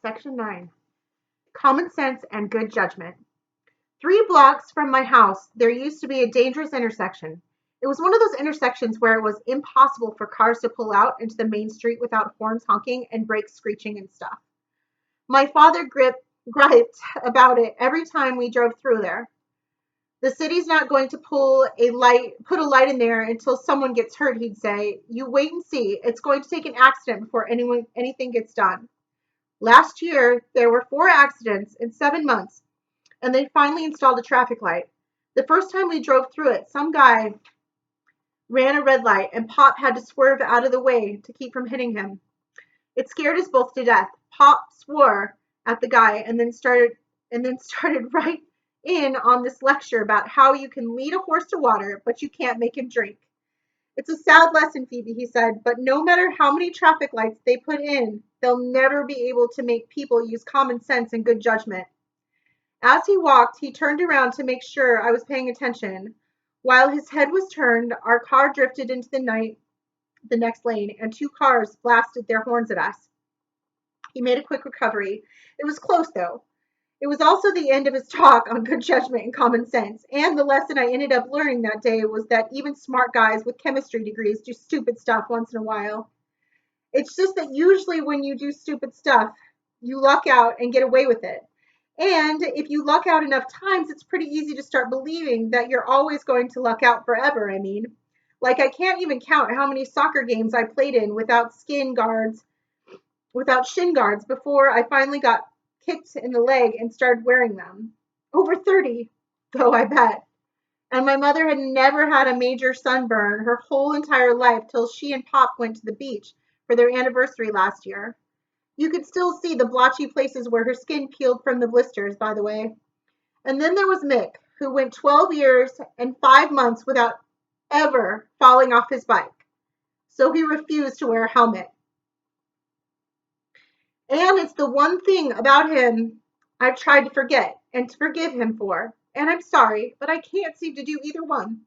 Section 9. Common sense and good judgment. 3 blocks from my house, there used to be a dangerous intersection. It was one of those intersections where it was impossible for cars to pull out into the main street without horns honking and brakes screeching and stuff. My father griped about it every time we drove through there. The city's not going to put a light in there until someone gets hurt, he'd say. You wait and see. It's going to take an accident before anything gets done. Last year, there were 4 accidents in 7 months, and they finally installed a traffic light. The first time we drove through it, some guy ran a red light, and Pop had to swerve out of the way to keep from hitting him. It scared us both to death. Pop swore at the guy and then started right in on this lecture about how you can lead a horse to water, but you can't make him drink. It's a sad lesson, Phoebe, he said, but no matter how many traffic lights they put in, they'll never be able to make people use common sense and good judgment. As he walked, he turned around to make sure I was paying attention. While his head was turned, our car drifted into the next lane, and 2 cars blasted their horns at us. He made a quick recovery. It was close, though. It was also the end of his talk on good judgment and common sense, and the lesson I ended up learning that day was that even smart guys with chemistry degrees do stupid stuff once in a while. It's just that usually when you do stupid stuff, you luck out and get away with it. And if you luck out enough times, it's pretty easy to start believing that you're always going to luck out forever, I mean. Like, I can't even count how many soccer games I played in without shin guards before I finally got kicked in the leg and started wearing them. Over 30, though, I bet. And my mother had never had a major sunburn her whole entire life till she and Pop went to the beach for their anniversary last year. You could still see the blotchy places where her skin peeled from the blisters, by the way. And then there was Mick, who went 12 years and 5 months without ever falling off his bike. So he refused to wear a helmet. And it's the one thing about him I've tried to forget and to forgive him for. And I'm sorry, but I can't seem to do either one.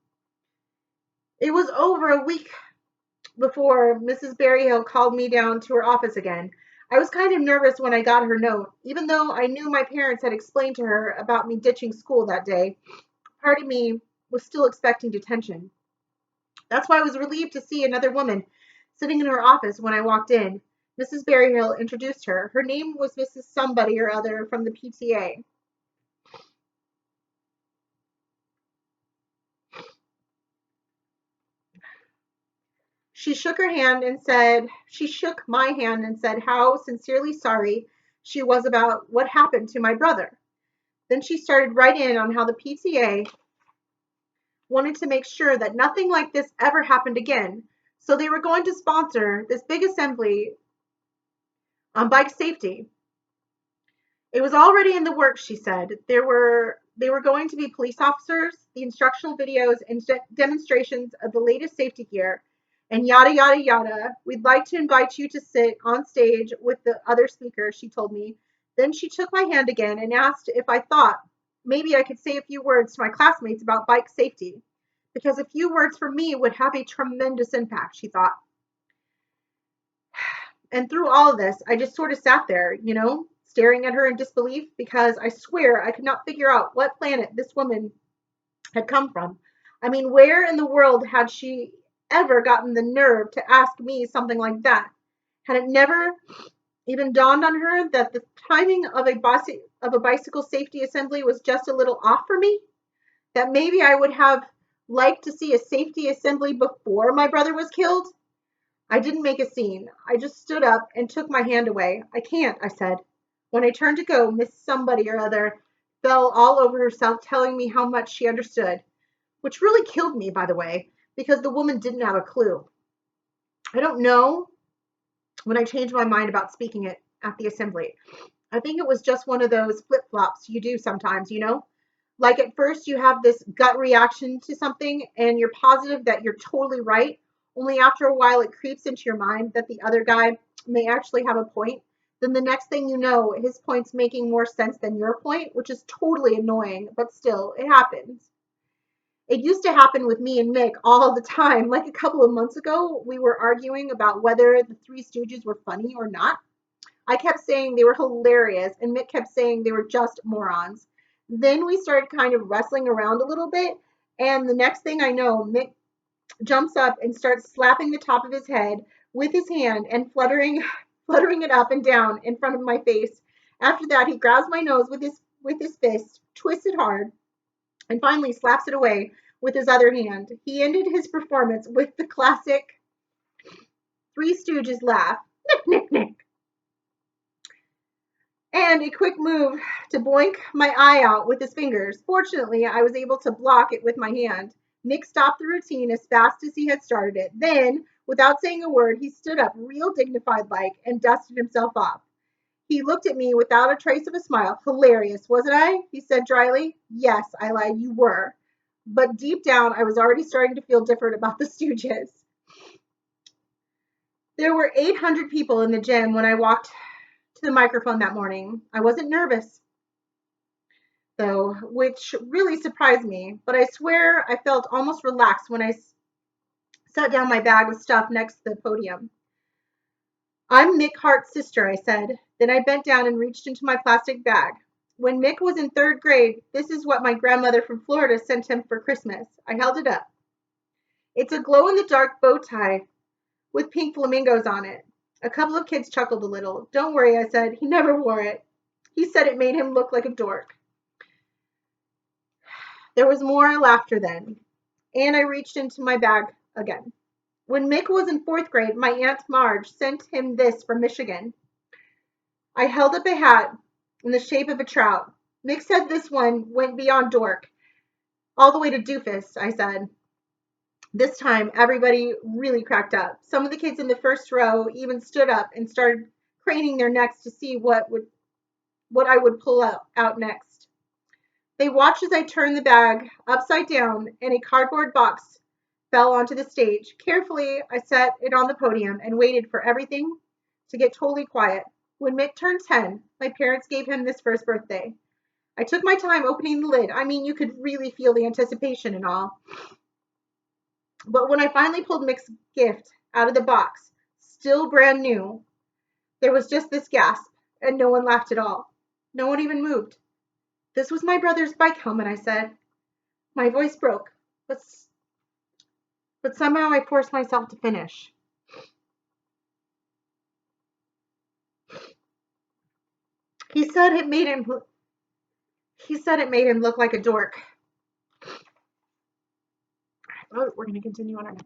It was over a week before Mrs. Berryhill called me down to her office again. I was kind of nervous when I got her note, even though I knew my parents had explained to her about me ditching school that day. Part of me was still expecting detention. That's why I was relieved to see another woman sitting in her office when I walked in. Mrs. Berryhill introduced her. Her name was Mrs. Somebody or other from the PTA. She shook my hand and said how sincerely sorry she was about what happened to my brother. Then she started right in on how the PTA wanted to make sure that nothing like this ever happened again. So they were going to sponsor this big assembly on bike safety. It was already in the works, she said. They were going to be police officers, the instructional videos, and demonstrations of the latest safety gear, and yada, yada, yada. We'd like to invite you to sit on stage with the other speakers, she told me. Then she took my hand again and asked if I thought maybe I could say a few words to my classmates about bike safety, because a few words from me would have a tremendous impact, she thought. And through all of this, I just sort of sat there, staring at her in disbelief, because I swear I could not figure out what planet this woman had come from. I mean, where in the world had she ever gotten the nerve to ask me something like that? Had it never even dawned on her that the timing of a bicycle safety assembly was just a little off for me? That maybe I would have liked to see a safety assembly before my brother was killed? I didn't make a scene. I just stood up and took my hand away. I can't, I said. When I turned to go, Miss Somebody or other fell all over herself telling me how much she understood, which really killed me, by the way, because the woman didn't have a clue. I don't know when I changed my mind about speaking it at the assembly. I think it was just one of those flip-flops you do sometimes, Like at first you have this gut reaction to something and you're positive that you're totally right. Only after a while it creeps into your mind that the other guy may actually have a point. Then the next thing you know, his point's making more sense than your point, which is totally annoying, but still, it happens. It used to happen with me and Mick all the time. Like a couple of months ago, we were arguing about whether the Three Stooges were funny or not. I kept saying they were hilarious, and Mick kept saying they were just morons. Then we started kind of wrestling around a little bit, and the next thing I know, Mick jumps up and starts slapping the top of his head with his hand and fluttering it up and down in front of my face. After that, he grabs my nose with his fist, twists it hard, and finally slaps it away with his other hand. He ended his performance with the classic Three Stooges laugh. Nick, nick, nick. And a quick move to boink my eye out with his fingers. Fortunately, I was able to block it with my hand. Nick stopped the routine as fast as he had started it. Then, without saying a word, he stood up real dignified like and dusted himself off. He looked at me without a trace of a smile. Hilarious, wasn't I? He said dryly. Yes, I lied, you were. But deep down, I was already starting to feel different about the Stooges. There were 800 people in the gym when I walked to the microphone that morning. I wasn't nervous, though, which really surprised me, but I swear I felt almost relaxed when I set down my bag of stuff next to the podium. I'm Mick Harte's sister, I said. Then I bent down and reached into my plastic bag. When Mick was in third grade, this is what my grandmother from Florida sent him for Christmas. I held it up. It's a glow-in-the-dark bow tie with pink flamingos on it. A couple of kids chuckled a little. Don't worry, I said. He never wore it. He said it made him look like a dork. There was more laughter then, and I reached into my bag again. When Mick was in fourth grade, my Aunt Marge sent him this from Michigan. I held up a hat in the shape of a trout. Mick said this one went beyond dork, all the way to doofus, I said. This time, everybody really cracked up. Some of the kids in the first row even stood up and started craning their necks to see what I would pull out next. They watched as I turned the bag upside down and a cardboard box fell onto the stage. Carefully, I set it on the podium and waited for everything to get totally quiet. When Mick turned 10, my parents gave him this first birthday. I took my time opening the lid. I mean, you could really feel the anticipation and all. But when I finally pulled Mick's gift out of the box, still brand new, there was just this gasp, and no one laughed at all. No one even moved. This was my brother's bike helmet, I said. My voice broke, but somehow I forced myself to finish. He said it made him look like a dork. Oh, we're going to continue on our next